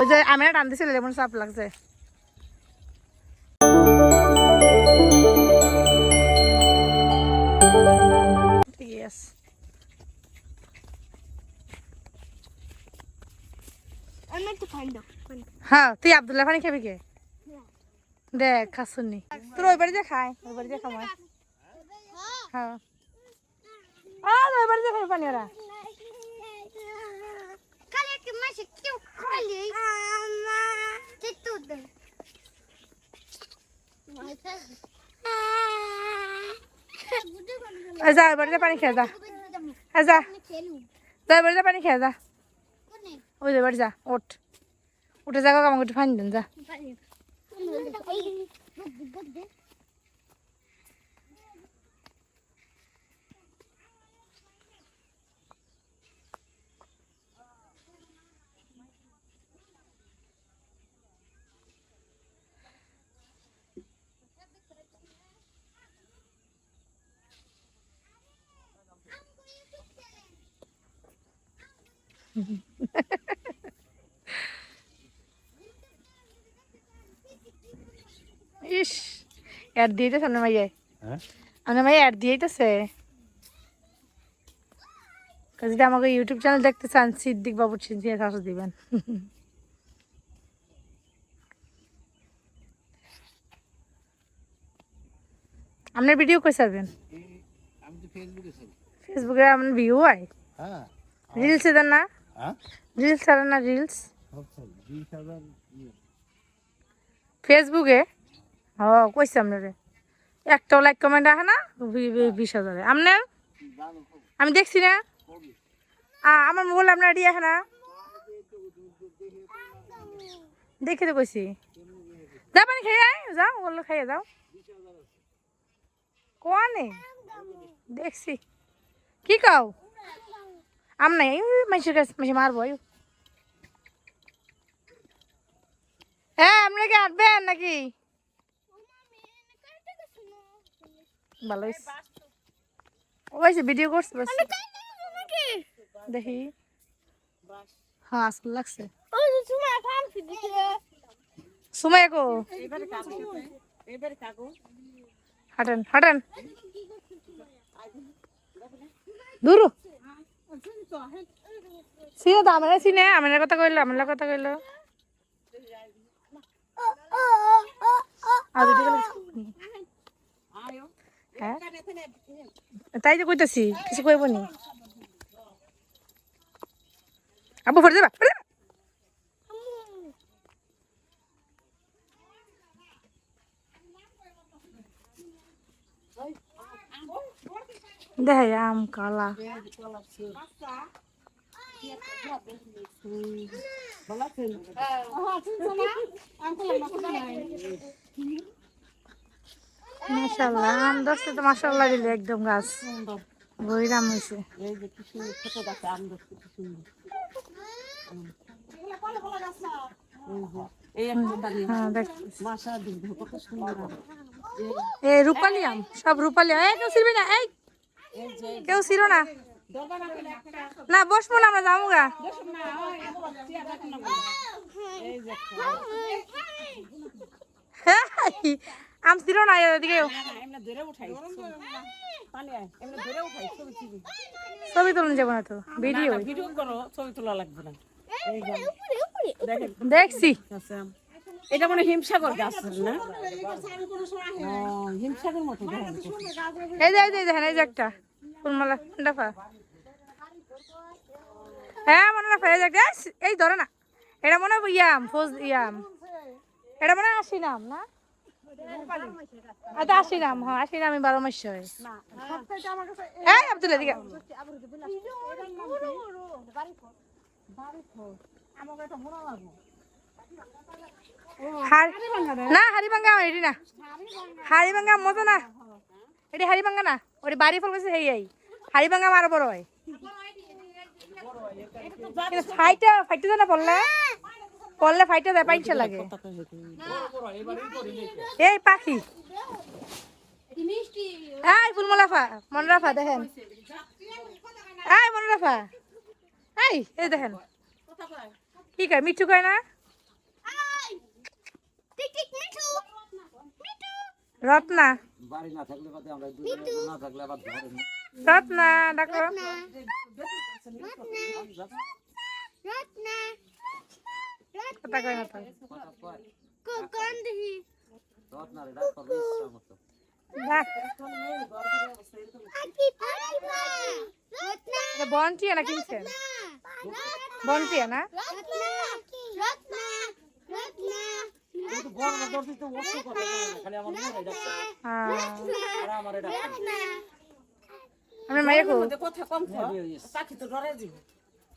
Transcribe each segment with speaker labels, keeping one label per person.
Speaker 1: যে আমি টান দিছিল যেমন সাপ লাগছে হ্যাঁ তুই আব্দুল্লাহ পানি খাবি কে দেখ খাসুনি তোর ওই বাড়ি যে খায় ওই বাড়ি যে খামায় হ্যাঁ ওই বাড়ি যে খাবি পানি ওরা যা ওই বাড়িতে পানি খেয়ে যা হ্যাঁ যা যা ওই বাড়িতে পানি খেয়ে যা ওই যে বাড়ি যা ওঠ উঠে যা আমাকে একটু পানি দেন যা ইস অ্যাড দিয়েছে সামনে মাইয়াই আপনার মাইয়া অ্যাড দিয়েইতেছে যদি আমাকে ইউটিউব চ্যানেল দেখতে চান সিদ্দিক বাবুর চিনতে শাসু দিবেন আপনার ভিডিও কই ছাড়বেন ফেসবুকে আপনার ভিউ হয় রিলস দেন না রিলস ছাড়েন না রিলস ফেসবুকে ও কইছি আপনারে একটাও লাইক কমেন্ট আসে না 20,000 আপনার আমি দেখছি না আমার মোবাইল আপনার রেডি আসে না দেখে তো কইছি যা পানি খেয়ে যাও ওগুলো খাইয়ে যাও কোয়ানে দেখছি কি কাও আম নাই মাইসের কাছে মাসে মারবো হ্যাঁ আপনারা কি আটবেন নাকি ভালো হয়েছে ভিডিও করছে দেখি হ্যাঁ আসল লাগছে সুমাই গো হাঁটেন হাঁটেন দূর চিনে তো আমার চিনে আমার কথা কইলো আমার কথা কইলো তাই তো কইতাছি কিছু কইব নি আব্বু ফের যাবা দেখ আম কালা মাশাআল্লাহ আম দশটা তো মাশাআল্লাহ দিলে একদম গাছ বইরাম হইছে এই রূপালি আম সব রূপালি আম কেউ ছিড়বি না এই কেউ ছিল না না বসবো না আমরা যাবো গা আম ছিল না এদিকে ছবি তুলুন যাবো না তো ভিডিও
Speaker 2: ছবি তোলা লাগবে না
Speaker 1: দেখছি
Speaker 2: এটা মানে হিমসাগর গাছ না হিমসাগর মতো
Speaker 1: এই যে দেখেন এই যে একটা ফুলমালা ডাফা হ্যাঁ মনে রাখা এই যে এই ধরে না এটা মনে হয় ইয়াম ফোজ ইয়াম এটা মনে হয় 80 নাম না আচ্ছা 80 নাম হ্যাঁ 80 নামই 12 মাস হয় এই আব্দুল্লাহ দিকে না হারিভাঙ্গা এটি না হারিভাঙ্গা মজা না এটি হারিভাঙ্গা না ওটি বাড়ি ফল গেছে হেই হারিভাঙ্গা আরো বড় হয় ফাইটা যায় না পড়লে ফাইটা যায় পাইছে লাগে এই পাখি এই ফুলমলাফা মনরাফা দেখেন এই মনরাফা এই দেখেন কি কয় মিঠু কয় না রত্না
Speaker 3: বাড়ি না থাকলে বাদে আমরা দুই না থাকলে আবার ধরে না।
Speaker 1: রত্না ডাকো কথা কয় না তো
Speaker 3: কথা কয়
Speaker 4: কোকন্দি
Speaker 3: রত্না রে ডাক করবে ইচ্ছা মতো
Speaker 1: ডাক
Speaker 4: আকি পারিবা রত্না
Speaker 1: এটা বন্টি না কিনছেন বন্টি না
Speaker 4: রত্না রত্না রত্না
Speaker 3: কিন্তু বড় না করতে তো ওস্ত কথা বলে না, খালি আমার মনে ডাক করে
Speaker 1: হ্যাঁ
Speaker 3: আর আমারে ডাক করে
Speaker 1: আমি মাইয়া কো
Speaker 2: মধ্যে কথা কম কর পাখি তো ডরে যাবে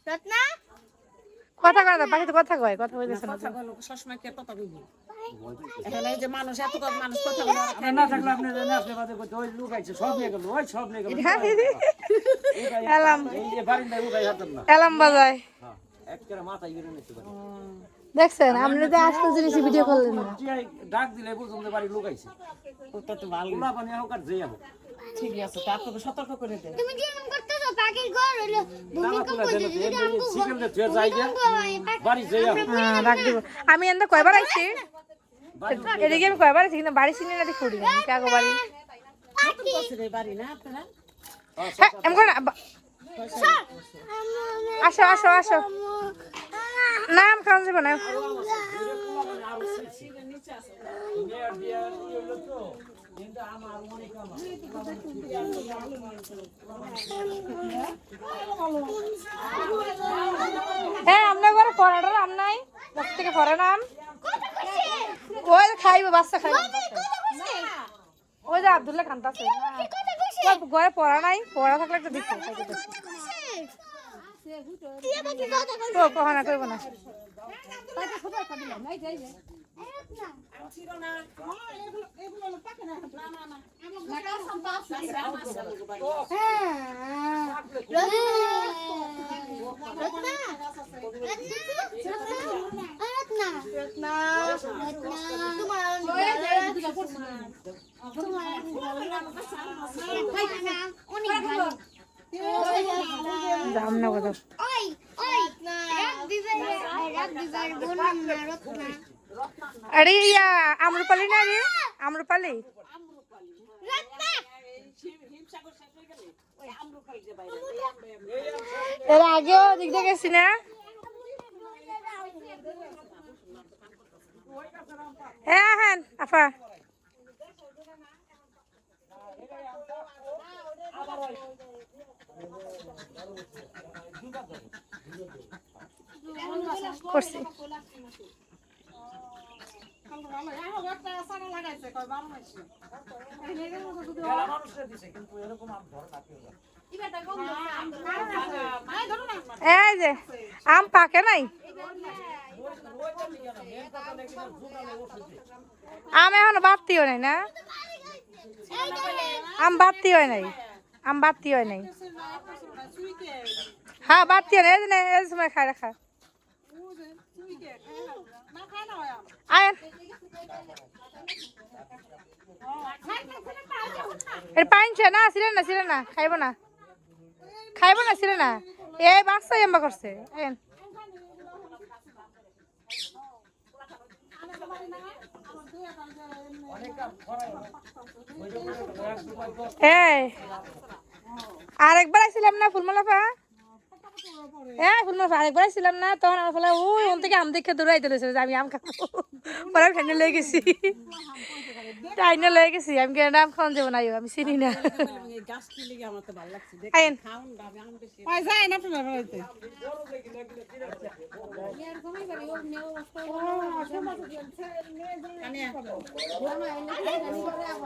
Speaker 4: রত্না
Speaker 1: কথা কয় না পাখি তো কথা কয় কথা বলতেছ না
Speaker 2: কথা বলো সবসময় কে কথা কইবি এখন এই যে মানুষ এত কম মানুষ কথা বলে
Speaker 3: আপনি না থাকলে আপনি না আসলে বাদে কই ওই লোক আইছে সব নিয়ে গেল ওই সব নিয়ে গেল
Speaker 1: এলাম
Speaker 3: এই যে বাড়ি নাই উঠাই হাতেন না
Speaker 1: এলাম বাজায়
Speaker 3: হ্যাঁ এক করে মাথায় গিরে নিতে পারে
Speaker 1: দেখছেন আপনি তো আজকাল জিনিস ভিডিও করলেন না
Speaker 3: টিয়াই ডাক দিলে বুঝুন যে বাড়ি লোক আইছে
Speaker 2: ওটা তো ভালো
Speaker 3: ওলা পানি হোক আর যেই হোক
Speaker 2: ঠিক আছে তারপরে সতর্ক করে দে
Speaker 4: তুমি কি এমন করতেছো পাখির ঘর হলো ভূমিকম্প
Speaker 3: তুলে
Speaker 4: যদি
Speaker 3: দেন
Speaker 4: আমগো
Speaker 3: সিকেল দে তুই যাই গে বাড়ি যেই হোক
Speaker 1: হ্যাঁ রাখ দিব আমি এন্ড কয়বার আইছি এদিকে আমি কয়বার আইছি কিন্তু বাড়ি চিনি না দেখি উড়ি কাগো বাড়ি
Speaker 2: বছরে বাড়ি না আপনারা
Speaker 1: হ্যাঁ এম কোন আসো আসো আসো নাম খাওয়া যাবে না হ্যাঁ আপনার ঘরে পড়াটা নাম নাই থেকে পড়া নাম ওই খাইবে বাচ্চা খাইবে ওই যে আব্দুল্লাহ খান্তাছে ঘরে পড়া নাই পড়া থাকলে একটা দিচ্ছে তো কখনো করবো না দাম না কথা আরে ইয়া আম্রপালি না রে আম্রপালি এর আগেও দিক দিয়ে গেছি না হ্যাঁ হ্যাঁ আফা করছি এই যে আম পাকে নাই আম এখনো বাড়তি হয় নাই না আম বাড়তি হয় নাই আম বাড়তি হয় নাই হ্যাঁ বাড়তি হয় না এই সময় খাই রাখা আয়েন এর পাইনছে না ছিলেন না খাইব না ছিল না এই বাচ্চা এম্বা করছে আয়েন এই আরেকবার আসছিলাম না ফুলমালাফা হ্যাঁ ফুলমালাফা আরেকবার আসছিলাম না তখন আমার ফলে ওই ওন থেকে আম দেখে দৌড়াইতে রয়েছে যে আমি আম খাবো পরে আমি ঠান্ডা লেগে গেছি টাইনা লেগে গেছি আমি কেন আম খাওয়ান যাবো না আমি চিনি না
Speaker 2: গাছ কিলে আমার তো ভালো লাগছে
Speaker 1: আইন
Speaker 2: খাউন দাবে আম বেশি পাই যায় না আপনারা বাড়িতে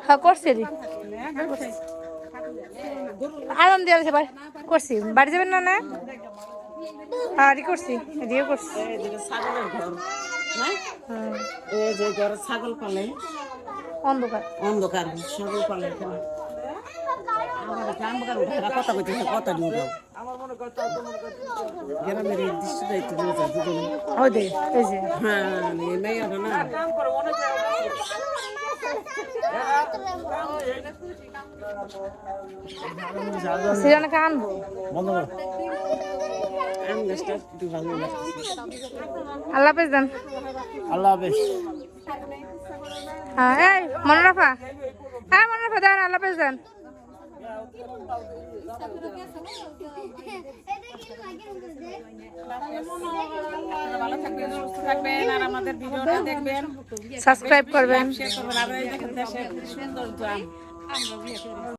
Speaker 1: হ্যাঁ করছি রে আরাম দিয়ে আছে ভাই করছি বাড়ি যাবেন না না হ্যাঁ করছি এদিকে করছি
Speaker 2: এই যে ছাগলের ঘর না এই যে ঘর ছাগল পালে
Speaker 1: অন্ধকার
Speaker 2: অন্ধকার ছাগল পালে এখানে আমার গ্রাম বাগান ঘেরা কথা কইতেছে কথা দিয়ে দাও গ্রামের এই দৃশ্যটা একটু দিয়ে যাও দুজনে
Speaker 1: ওই দে এই যে
Speaker 2: হ্যাঁ এই মেয়েটা না
Speaker 1: সিরানাকে আনবো
Speaker 2: আম গাছটা একটু ভালো লাগছে
Speaker 1: আল্লাহ হাফেজ দেন
Speaker 3: আল্লাহ হাফেজ
Speaker 1: হ্যাঁ এই মনোরফা, হ্যাঁ মনোরফা দেন, আল্লাহ হাফেজ দেন।
Speaker 2: ভালো থাকবেন, সুস্থ থাকবেন, আর আমাদের ভিডিওটা দেখবেন,
Speaker 1: সাবস্ক্রাইব করবেন।
Speaker 2: শেয়ার করবেন। আর এই দেখেন দেশের সুন্দর